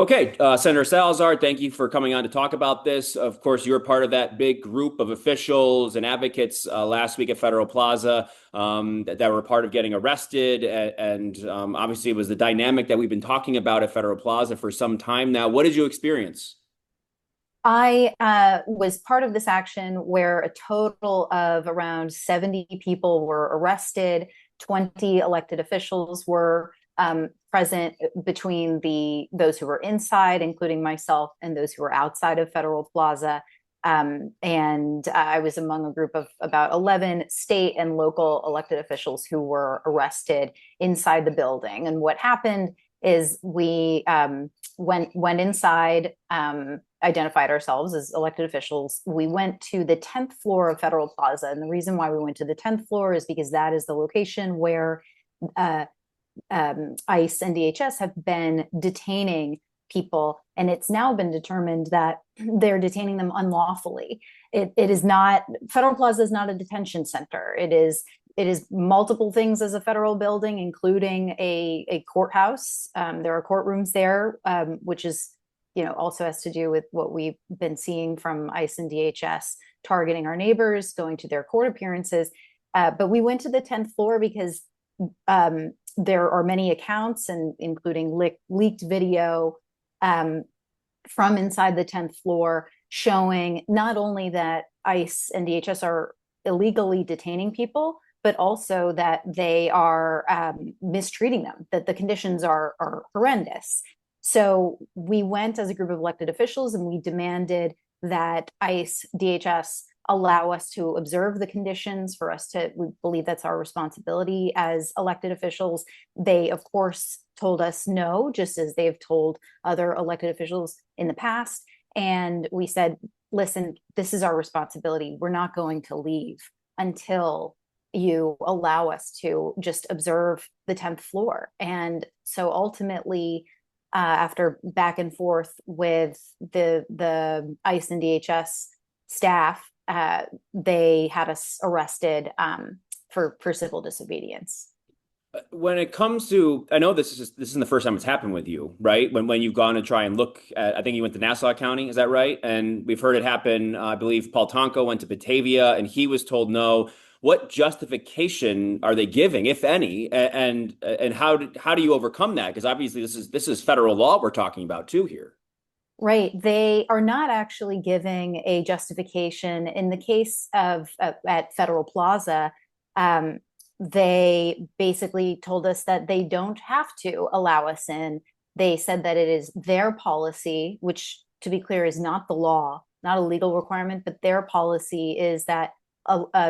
Okay, Senator Salazar, thank you for coming on to talk about this. Of course, you were part of that big group of officials and advocates last week at Federal Plaza that were part of getting arrested. And obviously, it was the dynamic that we've been talking about at Federal Plaza for some time now. What did you experience? I was part of this action where a total of around 70 people were arrested, 20 elected officials were present between those who were inside, including myself, and those who were outside of Federal Plaza. And I was among a group of about 11 state and local elected officials who were arrested inside the building. And what happened is we went inside, identified ourselves as elected officials. We went to the 10th floor of Federal Plaza. And the reason why we went to the 10th floor is because that is the location where ICE and DHS have been detaining people. And it's now been determined that they're detaining them unlawfully. It is not, Federal Plaza is not a detention center. It is multiple things as a federal building, including a courthouse. There are courtrooms there, which is, also has to do with what we've been seeing from ICE and DHS targeting our neighbors, going to their court appearances. But we went to the 10th floor because there are many accounts, and including leaked video from inside the 10th floor, showing not only that ICE and DHS are illegally detaining people, but also that they are mistreating them, that the conditions are horrendous. So we went as a group of elected officials and we demanded that ICE, DHS allow us to observe the conditions for us to, we believe that's our responsibility as elected officials. They, of course, told us no, just as they've told other elected officials in the past. And we said, listen, this is our responsibility. We're not going to leave until you allow us to just observe the 10th floor. And so ultimately, after back and forth with the ICE and DHS staff, they had us arrested for civil disobedience. When it comes to, I know this isn't the first time it's happened with you, right? When you've gone to try and look at, I think you went to Nassau County, is that right? And we've heard it happen. I believe Paul Tonko went to Batavia, and he was told no. What justification are they giving, if any, and how do you overcome that? Because obviously this is federal law we're talking about too here. Right. They are not actually giving a justification. In the case of at Federal Plaza, they basically told us that they don't have to allow us in. They said that it is their policy, which, to be clear, is not the law, not a legal requirement, but their policy is that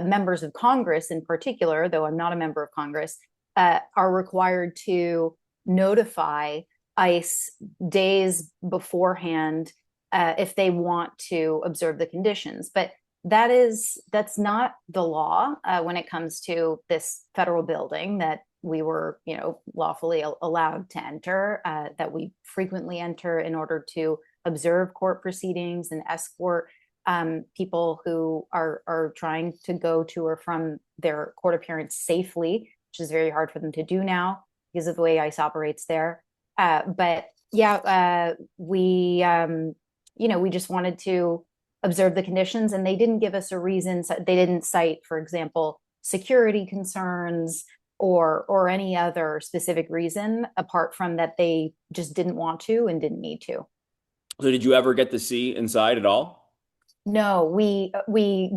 members of Congress in particular, though I'm not a member of Congress, are required to notify ICE days beforehand if they want to observe the conditions. But that's not the law when it comes to this federal building that we were, lawfully allowed to enter, that we frequently enter in order to observe court proceedings and escort people who are trying to go to or from their court appearance safely, which is very hard for them to do now because of the way ICE operates there. But yeah, we just wanted to observe the conditions, and they didn't give us a reason. So they didn't cite, for example, security concerns or any other specific reason apart from that they just didn't want to and didn't need to. So did you ever get to see inside at all? No, we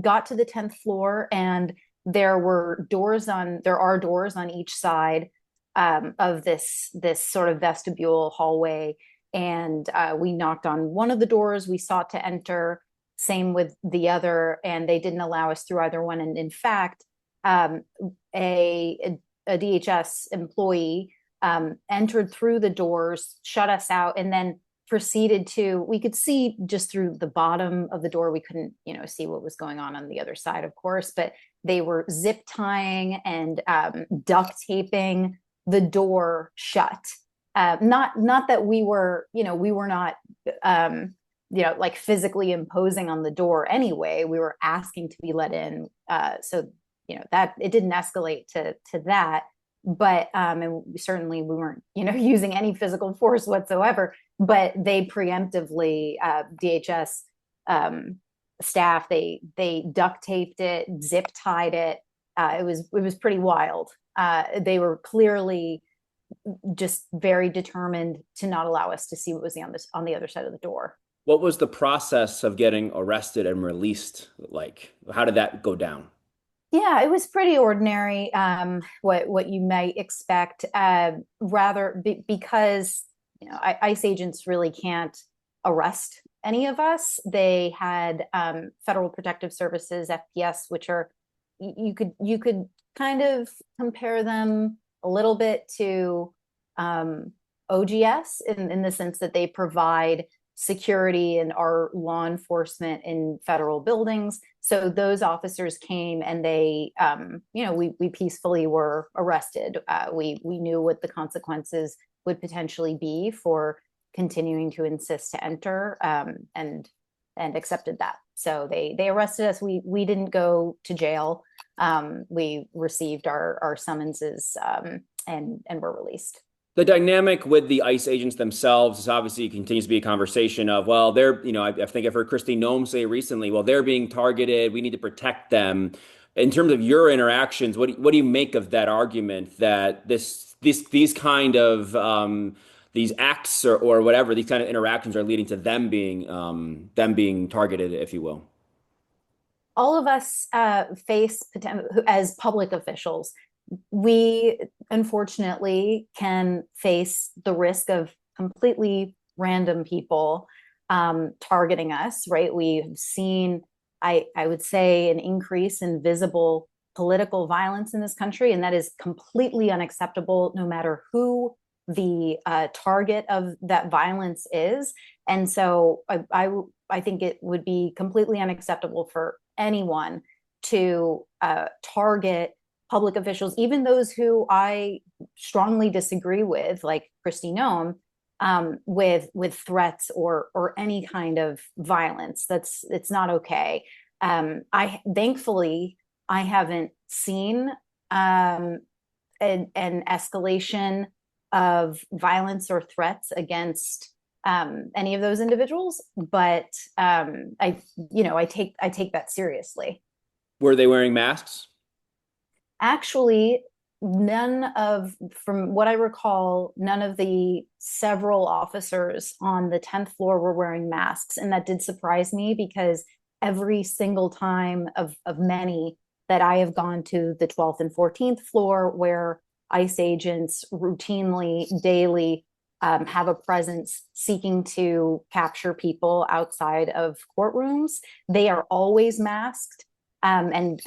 got to the 10th floor, and there are doors on each side of this sort of vestibule hallway. And we knocked on one of the doors we sought to enter, same with the other, and they didn't allow us through either one. And in fact, a DHS employee entered through the doors, shut us out, and then proceeded to, we could see just through the bottom of the door. We couldn't, see what was going on the other side, of course, but they were zip tying and duct taping the door shut. Not that we were not, like physically imposing on the door anyway. We were asking to be let in. So, that it didn't escalate to that. But and certainly we weren't, using any physical force whatsoever. but they preemptively, DHS staff, they duct taped it, zip tied it. It was pretty wild. They were clearly just very determined to not allow us to see what was on the other side of the door. What was the process of getting arrested and released like? How did that go down? Yeah, it was pretty ordinary. What you might expect, because ICE agents really can't arrest any of us. They had Federal Protective Services (FPS), which are you could kind of compare them a little bit to OGS in the sense that they provide security and our law enforcement in federal buildings. So those officers came and they, we peacefully were arrested. We knew what the consequences would potentially be for continuing to insist to enter, and accepted that. So they arrested us. We didn't go to jail. We received our summonses, and were released. The dynamic with the ICE agents themselves is obviously continues to be a conversation of, well, they're, I think I've heard Kristi Noem say recently, well, they're being targeted. We need to protect them. In terms of your interactions, what do you make of that argument that these kind of these acts or whatever, these kind of interactions are leading to them being targeted, if you will? All of us face, as public officials, we unfortunately can face the risk of completely random people targeting us, right? We've seen, I would say, an increase in visible political violence in this country, and that is completely unacceptable, no matter who the target of that violence is. And so I think it would be completely unacceptable for anyone to target public officials, even those who I strongly disagree with, like Kristi Noem, with threats or any kind of violence. It's not okay. Thankfully I haven't seen an escalation of violence or threats against any of those individuals, but I take that seriously. Were they wearing masks? Actually, from what I recall, none of the several officers on the 10th floor were wearing masks. And that did surprise me, because every single time of many that I have gone to the 12th and 14th floor, where ICE agents routinely, daily, have a presence seeking to capture people outside of courtrooms, they are always masked, and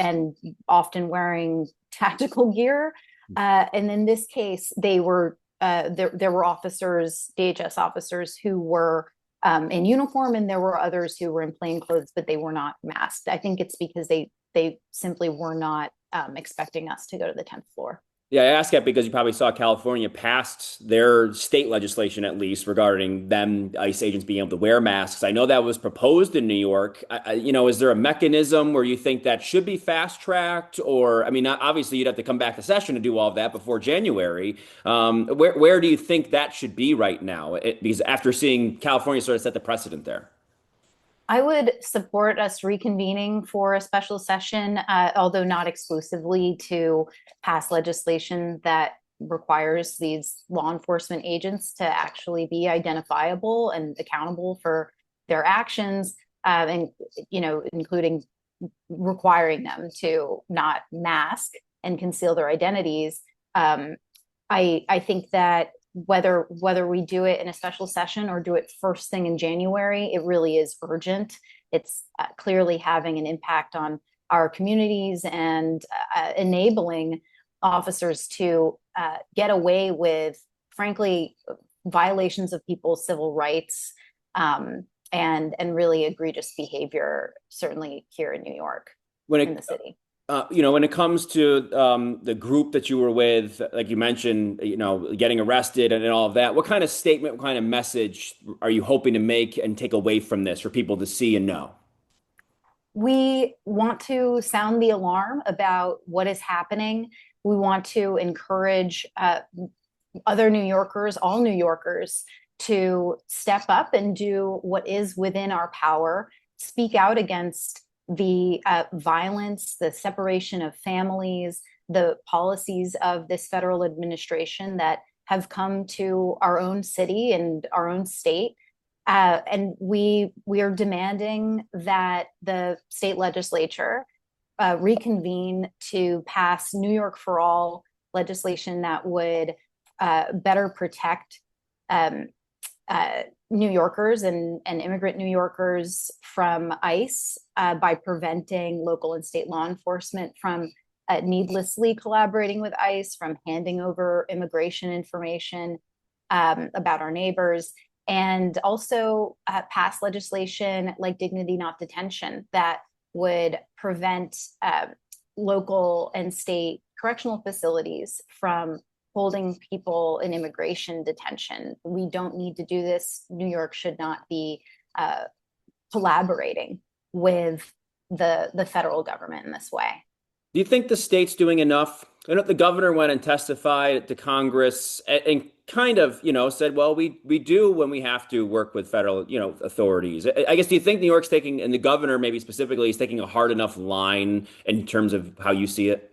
often wearing tactical gear. And in this case, there were officers, DHS officers, who were in uniform, and there were others who were in plain clothes, but they were not masked. I think it's because they simply were not expecting us to go to the 10th floor. Yeah, I ask that because you probably saw California passed their state legislation, at least regarding them ICE agents being able to wear masks. I know that was proposed in New York. Is there a mechanism where you think that should be fast tracked? Or, I mean, obviously you'd have to come back to session to do all of that before January. Where do you think that should be right now? Because after seeing California sort of set the precedent there. I would support us reconvening for a special session, although not exclusively to pass legislation that requires these law enforcement agents to actually be identifiable and accountable for their actions, and including requiring them to not mask and conceal their identities. I think that whether we do it in a special session or do it first thing in January, it really is urgent. It's clearly having an impact on our communities and enabling officers to get away with, frankly, violations of people's civil rights, and really egregious behavior, certainly here in New York, in the city. When it comes to the group that you were with, like you mentioned, getting arrested and all of that, what kind of statement, what kind of message are you hoping to make and take away from this for people to see and know? We want to sound the alarm about what is happening. We want to encourage other New Yorkers, all New Yorkers, to step up and do what is within our power, speak out against the violence, the separation of families, the policies of this federal administration that have come to our own city and our own state. And we are demanding that the state legislature reconvene to pass New York for All legislation that would better protect New Yorkers and immigrant New Yorkers from ICE by preventing local and state law enforcement from needlessly collaborating with ICE, from handing over immigration information about our neighbors, and also pass legislation like dignity, not detention, that would prevent local and state correctional facilities from holding people in immigration detention. We don't need to do this. New York should not be collaborating with the federal government in this way. Do you think the state's doing enough? I know the governor went and testified to Congress and kind of, said, well, we do when we have to work with federal, authorities. I guess, do you think New York's taking, and the governor maybe specifically, is taking a hard enough line in terms of how you see it?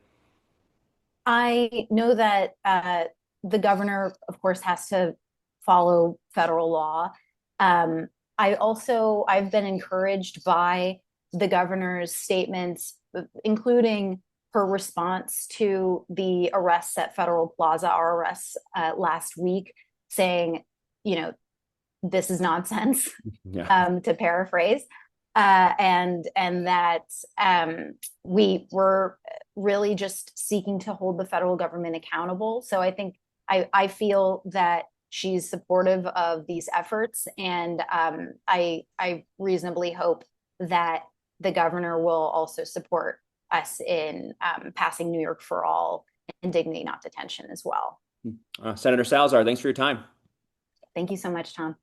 I know that the governor, of course, has to follow federal law. I've been encouraged by the governor's statements, including her response to the arrests at Federal Plaza, our arrests last week, saying, this is nonsense, Yeah. to paraphrase, and that we were really just seeking to hold the federal government accountable. So I feel that she's supportive of these efforts, and I reasonably hope that the governor will also support us in passing New York for All and dignity, not detention as well. Senator Salazar, thanks for your time. Thank you so much, Tom.